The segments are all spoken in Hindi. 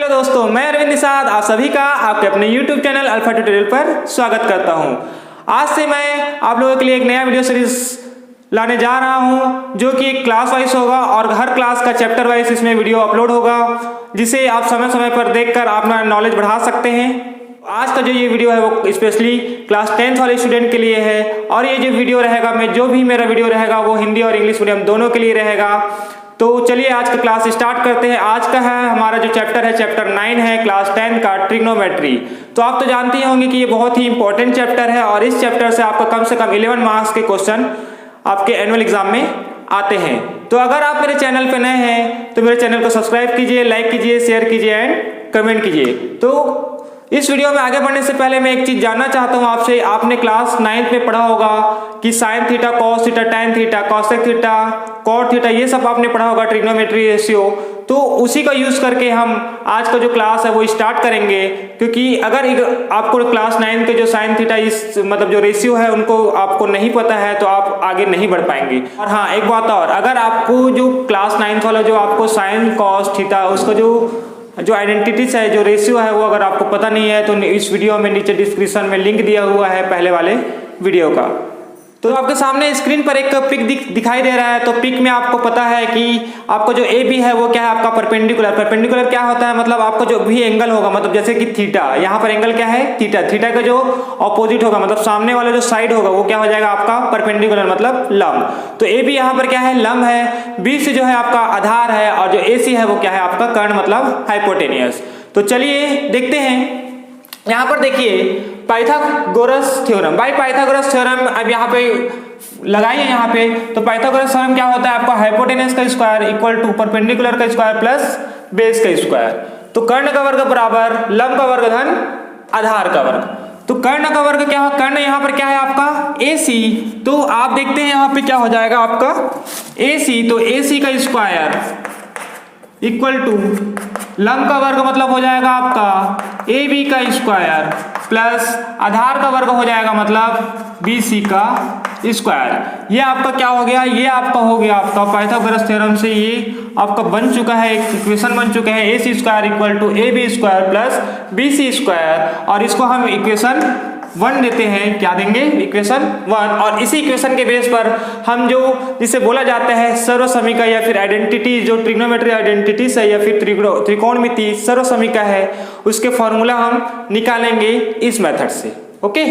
हेलो दोस्तों, मैं अरविंद निषाद आप सभी का आपके अपने YouTube चैनल अल्फा ट्यूटोरियल पर स्वागत करता हूं। आज से मैं आप लोगों के लिए एक नया वीडियो सीरीज लाने जा रहा हूं जो कि क्लास वाइज होगा और हर क्लास का चैप्टर वाइज इसमें वीडियो अपलोड होगा, जिसे आप समय समय पर देखकर अपना नॉलेज बढ़ा सकते हैं। आज का जो ये वीडियो है वो स्पेशली क्लास 10th वाले स्टूडेंट के लिए है और ये जो वीडियो रहेगा जो भी मेरा वीडियो रहेगा वो हिंदी और इंग्लिश मीडियम दोनों के लिए रहेगा। तो चलिए आज का क्लास स्टार्ट करते हैं। आज का है हमारा जो चैप्टर है चैप्टर 9 है क्लास 10 का ट्रिग्नोमेट्री। तो आप तो जानते ही होंगे कि ये बहुत ही इंपॉर्टेंट चैप्टर है और इस चैप्टर से आपका कम से कम 11 मार्क्स के क्वेश्चन आपके एनुअल एग्जाम में आते हैं। तो अगर आप मेरे चैनल पर नए हैं तो मेरे चैनल को सब्सक्राइब कीजिए, लाइक कीजिए, शेयर कीजिए एंड कमेंट कीजिए। तो इस वीडियो में आगे बढ़ने से पहले मैं एक चीज जानना चाहता हूं आपसे। आपने क्लास 9th में पढ़ा होगा कि sine theta, cos theta, tan theta, cosec theta, cot theta, ये सब आपने पढ़ा होगा ट्रिग्नोमेट्री रेशियो। तो उसी का यूज करके हम आज का जो क्लास है वो स्टार्ट करेंगे, क्योंकि अगर आपको क्लास 9 के जो साइन थीटा इस मतलब जो रेशियो है उनको आपको नहीं पता है तो आप आगे नहीं बढ़ पाएंगे। और हाँ, एक बात और, अगर आपको जो क्लास 9th वाला जो आपको साइन कॉस थीटा उसका जो आइडेंटिटीज है, जो रेशियो है, वो अगर आपको पता नहीं है तो इस वीडियो में नीचे डिस्क्रिप्शन में लिंक दिया हुआ है पहले वाले वीडियो का। तो आपके सामने स्क्रीन पर एक पिक दिखाई दे रहा है। तो पिक में आपको पता है कि आपको जो ए बी है वो क्या है, आपका परपेंडिकुलर। परपेंडिकुलर क्या होता है, मतलब आपको जो भी एंगल होगा, मतलब जैसे कि थीटा, यहाँ पर एंगल क्या है थीटा, थीटा का जो ऑपोजिट होगा मतलब सामने वाला जो साइड होगा वो क्या हो जाएगा आपका परपेंडिकुलर मतलब लंब। तो ए बी यहाँ पर क्या है लंब है, बी से जो है आपका आधार है और जो ए सी है वो क्या है आपका कर्ण मतलब हाइपोटेनियस। तो चलिए देखते हैं। यहाँ पर देखिए Pythagoras theorem, by Pythagoras theorem अब यहाँ पे लगाइए। यहाँ पे तो पाइथागोरस थ्योरम क्या होता है आपका, हाइपोटेनस का स्क्वायर इक्वल टू परपेंडिकुलर का स्क्वायर प्लस बेस का स्क्वायर। तो कर्ण का वर्ग बराबर लंब का वर्ग धन आधार का वर्ग। तो कर्ण का वर्ग क्या है, कर्ण यहाँ पर क्या है आपका AC। तो आप देखते हैं यहाँ पे क्या हो जाएगा आपका AC। तो AC का स्क्वायर इक्वल टू लंब का वर्ग मतलब हो जाएगा आपका AB का स्क्वायर प्लस आधार का वर्ग हो जाएगा मतलब BC का स्क्वायर। ये आपका क्या हो गया, ये आपका हो गया आपका पाइथागोरस थ्योरम से ये आपका बन चुका है, एक इक्वेशन बन चुका है AC square equal to AB square plus BC square. और इसको हम इक्वेशन 1 देते हैं, क्या देंगे इक्वेशन 1। और इसी इक्वेशन के बेस पर हम जो जिसे बोला जाता है सर्वसमीका या फिर आइडेंटिटी, जो ट्रिग्नोमेट्री आइडेंटिटीज है या फिर त्रिकोणमिति सर्वसमीका है, उसके फॉर्मूला हम निकालेंगे इस मेथड से। ओके,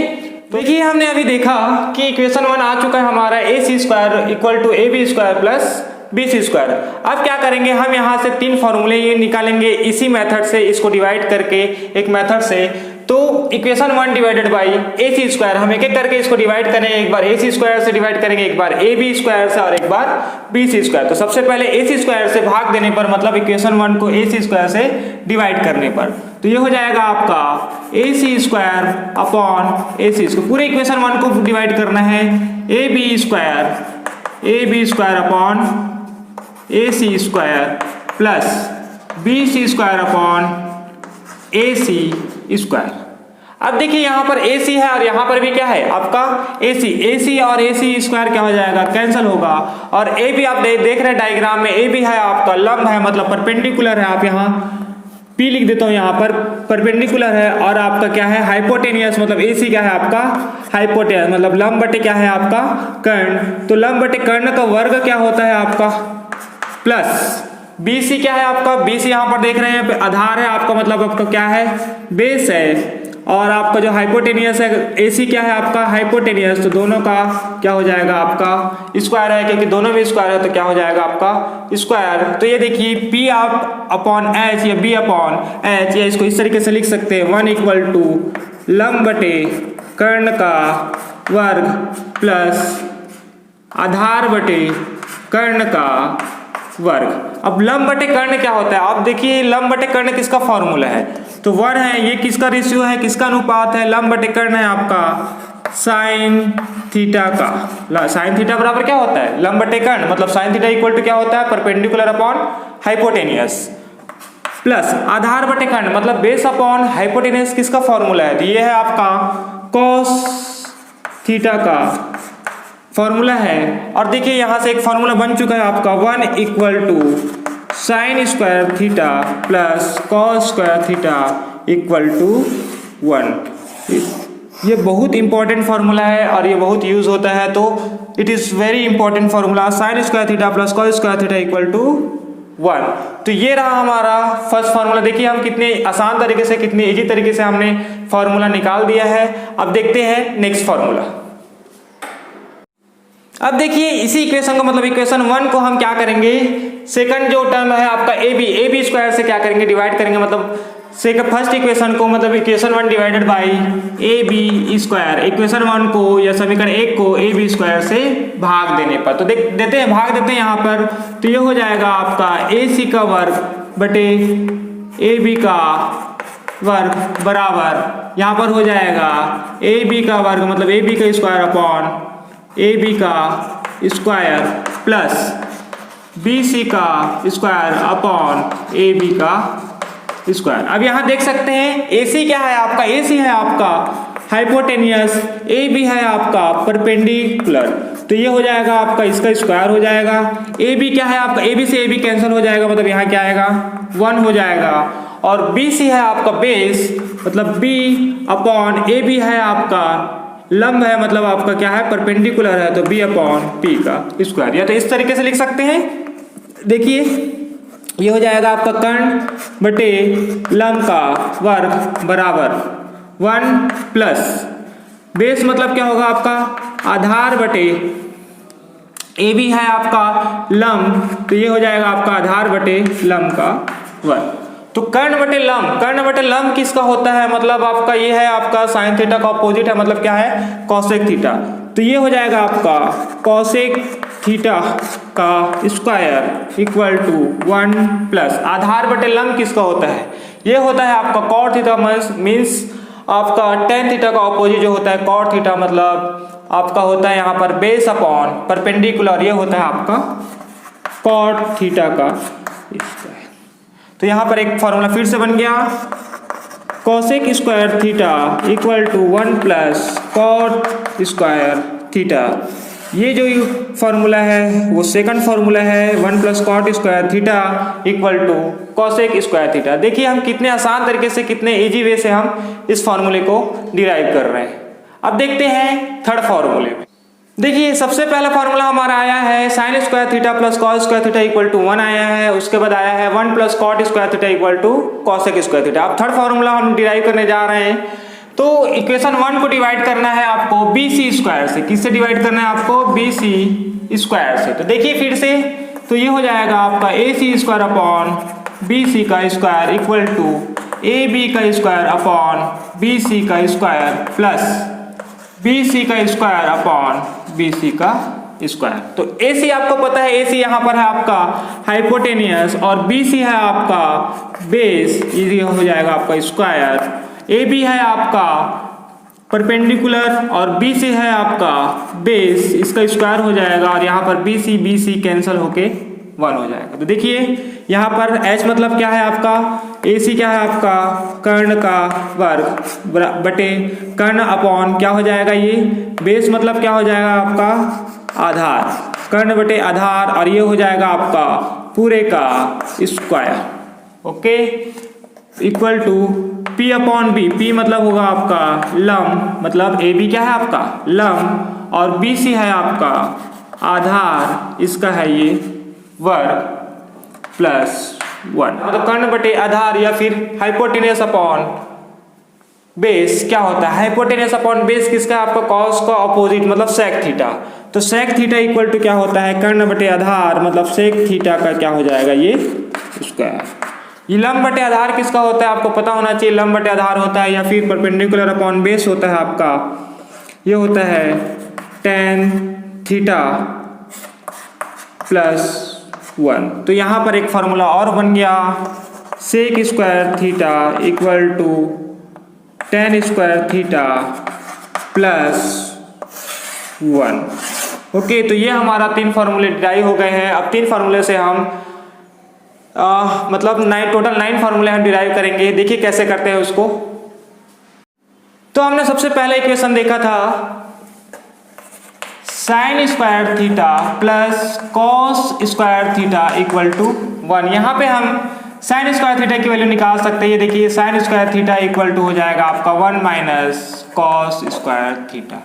देखिए हमने अभी देखा कि इक्वेशन 1 आ चुका है हमारा AC square equal to AB square plus BC square. अब क्या करेंगे, हम यहाँ से 3 फॉर्मूले ये निकालेंगे इसी मेथड से, इसको डिवाइड करके एक मेथड से। तो equation 1 divided by AC square, हम एक एक करके इसको डिवाइड करेंगे। एक बार AC स्क्वायर से डिवाइड करेंगे, एक बार AB स्क्वायर से और एक बार BC स्क्वायर। तो सबसे पहले AC स्क्वायर से भाग देने पर मतलब इक्वेशन 1 को AC स्क्वायर से डिवाइड करने पर तो ये हो जाएगा आपका AC स्क्वायर अपॉन AC। इसको पूरे इक्वेशन 1 को डिवाइड करना है AB square upon AC square plus BC square upon AC square. अब देखिए यहाँ पर AC है और यहाँ पर भी क्या है आपका AC और AC स्क्वायर क्या हो जाएगा कैंसिल होगा। और AB आप देख रहे हैं डायग्राम में, AB है आपका लंब है मतलब परपेंडिकुलर है। आप यहाँ P लिख देता हूँ, यहाँ पर परपेंडिकुलर है। और आपका क्या है हाइपोटेनियस, मतलब AC क्या है आपका हाइपोटेनियस मतलब लंब बटे क्या है आपका कर्ण। तो लंब बटे कर्ण का वर्ग क्या होता है आपका प्लस BC क्या है आपका, BC यहाँ पर देख रहे हैं आधार है आपका मतलब आपका क्या है बेस है। और आपका जो हाइपोटेनियस है AC क्या है आपका हाइपोटेनियस। तो दोनों का क्या हो जाएगा आपका स्क्वायर है, क्योंकि दोनों में स्क्वायर है तो क्या हो जाएगा आपका स्क्वायर। तो ये देखिए P आप अपॉन H या B अपॉन H, या इसको इस तरीके से लिख सकते हैं 1 इक्वल टू लंब बटे कर्ण का वर्ग प्लस आधार बटे कर्ण का वर्ग। अब लंब बटे कर्ण क्या होता है, आप देखिए लंब बटे कर्ण किसका फॉर्मूला है, तो 1 है। ये किसका रेशियो है, किसका अनुपात है, लंब बटे कर्ण है आपका साइन थीटा का। साइन थीटा बराबर क्या होता है लंब बटे कर्ण, मतलब साइन थीटा इक्वल टू क्या होता है परपेंडिकुलर अपॉन हाइपोटेनियस प्लस आधार बटे कर्ण मतलब बेस अपॉन हाइपोटेनियस। किसका फॉर्मूला है, तो ये है आपका कॉस थीटा का फॉर्मूला है। और देखिए यहाँ से एक फॉर्मूला बन चुका है आपका 1 equal to sine square theta plus cos square theta equal to 1। ये बहुत इंपॉर्टेंट फार्मूला है और ये बहुत यूज होता है, तो it is very important formula. Sine square theta plus cos square theta equal to 1। तो ये रहा हमारा फर्स्ट फार्मूला। देखिए हम कितने आसान तरीके से, कितने इजी तरीके से हमने फार्मूला निकाल दिया है। अब देखते हैं नेक्स्ट फार्मूला। अब देखिए इसी इक्वेशन को, मतलब इक्वेशन 1 को हम क्या करेंगे, सेकंड जो टर्म है आपका ए बी स्क्वायर से क्या करेंगे, डिवाइड करेंगे। मतलब फर्स्ट इक्वेशन को, मतलब equation 1 divided by a b square, equation 1 को या समीकरण 1 को ए बी स्क्वायर से भाग देने पर, तो देते हैं, भाग देते हैं यहाँ पर। तो ये हो जाएगा आपका ए सी का वर्ग बटे ए बी का वर्ग बराबर, यहाँ पर हो जाएगा ए बी का वर्ग मतलब ए बी का स्क्वायर अपॉन ए बी का स्क्वायर प्लस बी सी का स्क्वायर अपॉन ए बी का स्क्वायर। अब यहाँ देख सकते हैं ए सी क्या है आपका, ए सी है आपका हाइपोटेनियस, ए बी है आपका परपेंडिकुलर, तो ये हो जाएगा आपका इसका स्क्वायर हो जाएगा। ए बी क्या है आपका, ए बी से ए बी कैंसिल हो जाएगा, मतलब यहाँ क्या आएगा 1 हो जाएगा। और बी सी है आपका बेस, मतलब बी अपॉन ए बी है आपका लंब है, मतलब आपका क्या है परपेंडिकुलर है, तो बी अपॉन पी का स्क्वायर। या तो इस तरीके से लिख सकते हैं, देखिए ये हो जाएगा आपका कर्ण बटे लंब का वर्ग बराबर 1 प्लस बेस मतलब क्या होगा आपका आधार बटे ए बी है आपका लंब, तो ये हो जाएगा आपका आधार बटे लंब का वर्ग। तो कर्ण बटे लंब किसका होता है, मतलब आपका ये है आपका साइन थीटा का अपोजिट है, मतलब क्या है कॉसेक थीटा, तो ये हो जाएगा आपका कॉसेक थीटा का स्क्वायर इक्वल टू 1 प्लस आधार बटे लंब किसका होता है, ये होता है आपका कॉट थीटा, मीन्स आपका टेन थीटा का अपोजिट जो होता है कॉट थीटा, मतलब आपका होता है यहाँ पर बेस अपॉन परपेंडिकुलर, ये होता है आपका कॉट थीटा का स्क्वायर। तो यहाँ पर एक फॉर्मूला फिर से बन गया, cosec square theta equal to 1 plus cot square theta. ये जो फॉर्मूला है वो सेकंड फॉर्मूला है, 1 plus cot square theta equal to cosec square theta. देखिए हम कितने आसान तरीके से, कितने इजी वे से हम इस फॉर्मूले को डिराइव कर रहे हैं। अब देखते हैं थर्ड फॉर्मूले में। देखिए सबसे पहला फॉर्मूला हमारा आया है sine square theta plus cos square theta equal to 1 आया है, उसके बाद आया है 1 plus cot square theta equal to cosec square theta. अब थर्ड फॉर्मूला हम डिराइव करने जा रहे हैं, तो इक्वेशन 1 को डिवाइड करना है आपको बी सी स्क्वायर से। किससे डिवाइड करना है आपको, बी सी स्क्वायर से। तो देखिए फिर से, तो ये हो जाएगा आपका a c square upon b c का square equal to a b का स्क्वायर अपॉन बी सी का स्क्वायर प्लस बी सी का स्क्वायर अपॉन बी सी का स्क्वायर। तो ए सी आपको पता है, ए सी यहाँ पर है आपका हाइपोटेनियस और बी सी है आपका बेस, ये हो जाएगा आपका स्क्वायर। ए बी है आपका परपेंडिकुलर और बी सी है आपका बेस, इसका स्क्वायर हो जाएगा और यहाँ पर बी सी कैंसिल होके 1 हो जाएगा। तो देखिए यहाँ पर h मतलब क्या है आपका, ए सी क्या है आपका कर्ण का वर्ग बटे कर्ण अपॉन क्या हो जाएगा, ये बेस मतलब क्या हो जाएगा आपका आधार, कर्ण बटे आधार, और ये हो जाएगा आपका पूरे का square. Okay, equal to P upon b, P मतलब होगा आपका लंब, मतलब ए बी क्या है आपका लंब और बी सी है आपका आधार, इसका है ये वर्ग प्लस 1, मतलब कर्ण बटे आधार या फिर हाइपोटेनियस अपॉन बेस क्या होता है, हाइपोटेनियस अपॉन बेस किसका है आपका कॉस का अपोजिट मतलब सेक थीटा। तो सेक थीटा इक्वल टू क्या होता है कर्ण बटे आधार, मतलब सेक थीटा का क्या हो जाएगा ये स्क्वायर। ये लंब बटे आधार किसका होता है आपको पता होना चाहिए, लंब बटे आधार होता है या फिर परपेंडिकुलर अपॉन बेस होता है आपका, ये होता है टेन थीटा प्लस 1। तो यहाँ पर एक फार्मूला और बन गया, sec square theta equal to tan square theta plus 1। Okay, तो ये हमारा 3 फार्मूले डिराइव हो गए हैं। अब 3 फार्मूले से हम मतलब टोटल 9 फार्मूले हम डिराइव करेंगे। देखिए कैसे करते हैं उसको। तो हमने सबसे पहले इक्वेशन देखा था sine square theta plus cos square theta equal to 1। यहाँ पे हम साइन स्क्वायर थीटा की वैल्यू निकाल सकते हैं। ये देखिए sine square theta equal to हो जाएगा आपका 1 माइनस कॉस स्क्वायर थीटा।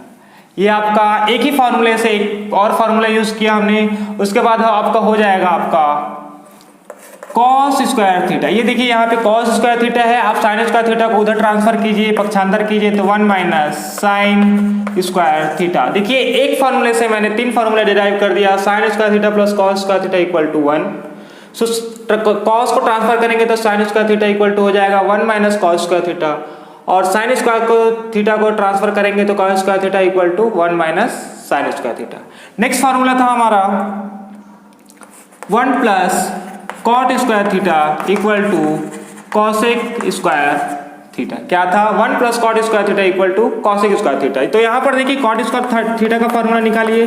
ये आपका एक ही फॉर्मूले से एक और फॉर्मूला यूज किया हमने, उसके बाद आपका हो जाएगा आपका कॉस स्क्वायर थीटा। ये देखिए यहाँ पे कॉस स्क्वायर थीटा है, आप साइन स्क्वायर थीटा को उधर ट्रांसफर कीजिए, पक्षांतर कीजिए, तो 1 माइनस साइन स्क्वायर थीटा। देखिए एक फॉर्मूले से मैंने 3 फॉर्मूला डिराइव कर दिया, sine square theta plus cos square theta equal to 1। So cos को ट्रांसफर करेंगे तो sine square theta equal to हो जाएगा 1 माइनस कॉस स्क्वायर थीटा, और साइन स्क्वायर को थीटा को ट्रांसफर करेंगे तो cos square theta equal to 1 minus sine square theta. Next formula था हमारा 1 plus cot square theta equal to cosec square theta. क्या था? 1 plus cot square theta equal to cosec square theta. तो यहाँ पर देखिए कॉट स्क्वायर थीटा का फॉर्मूला निकालिए,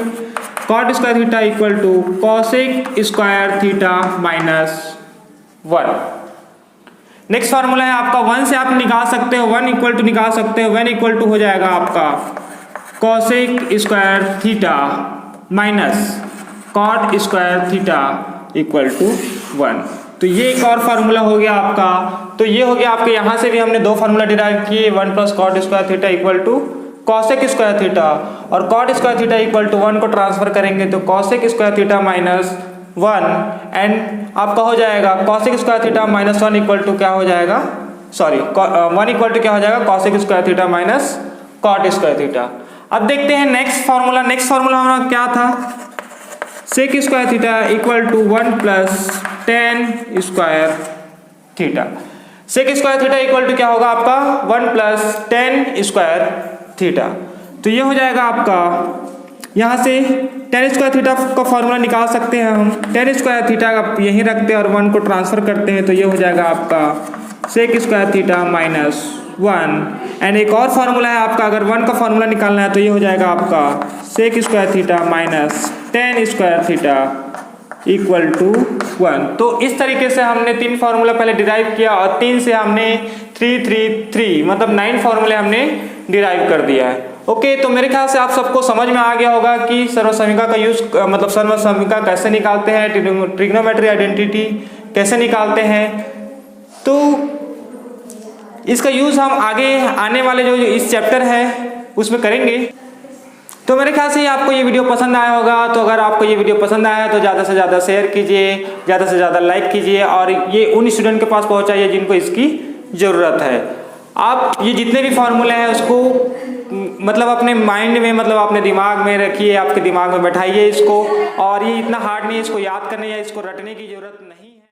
cot square theta equal to cosec square theta minus 1। Next formula है आपका 1 से आप निकाल सकते हो, 1 इक्वल टू निकाल सकते हो, 1 इक्वल टू हो जाएगा आपका cosec square theta minus cot square theta equal to 1। तो ये एक और फार्मूला हो गया आपका। तो ये हो गया आपके, यहाँ से भी हमने 2 फार्मूला डिराइव किए, 1 plus cot square theta equal to cosec square theta, और cot square theta equal to 1 को ट्रांसफर करेंगे तो cosec square theta minus 1, and आपका हो जाएगा cosec square theta minus 1 equal to क्या हो जाएगा, सॉरी 1 इक्वल टू क्या हो जाएगा, cosec square theta minus cot square theta. अब देखते हैं नेक्स्ट फार्मूला। नेक्स्ट फार्मूला हमारा क्या था, sec square theta equal to 1 plus tan square theta. Sec square theta equal to क्या होगा आपका 1 प्लस टेन स्क्वायर थीटा। तो ये हो जाएगा आपका, यहाँ से टेन स्क्वायर थीटा का फॉर्मूला निकाल सकते हैं हम। टेन स्क्वायर थीटा यहीं रखते हैं और 1 को ट्रांसफर करते हैं, तो ये हो जाएगा आपका sec square theta minus 1। And एक और फार्मूला है आपका, अगर 1 का फार्मूला निकालना है तो ये हो जाएगा आपका sec square theta minus tan square theta equal to 1। तो इस तरीके से हमने 3 फार्मूला पहले डिराइव किया, और 3 से हमने 3 3 3 मतलब 9 फार्मूले हमने डिराइव कर दिया है। ओके, तो मेरे ख्याल से आप सबको समझ में आ गया होगा कि सर्वसमीका का यूज मतलब सर्वसमीका कैसे निकालते हैं, ट्रिग्नोमेट्री आइडेंटिटी कैसे निकालते हैं। तो इसका यूज हम आगे आने वाले जो इस चैप्टर है उसमें करेंगे। तो मेरे ख्याल से आपको ये वीडियो पसंद आया होगा। तो अगर आपको ये वीडियो पसंद आया है तो ज़्यादा से ज़्यादा शेयर कीजिए, ज़्यादा से ज़्यादा लाइक कीजिए, और ये उन स्टूडेंट के पास पहुंचाइए जिनको इसकी ज़रूरत है। आप ये जितने भी फार्मूले हैं उसको मतलब अपने माइंड में, मतलब अपने दिमाग में रखिए, आपके दिमाग में बैठाइए इसको, और ये इतना हार्ड नहीं है इसको याद करने या इसको रटने की ज़रूरत नहीं।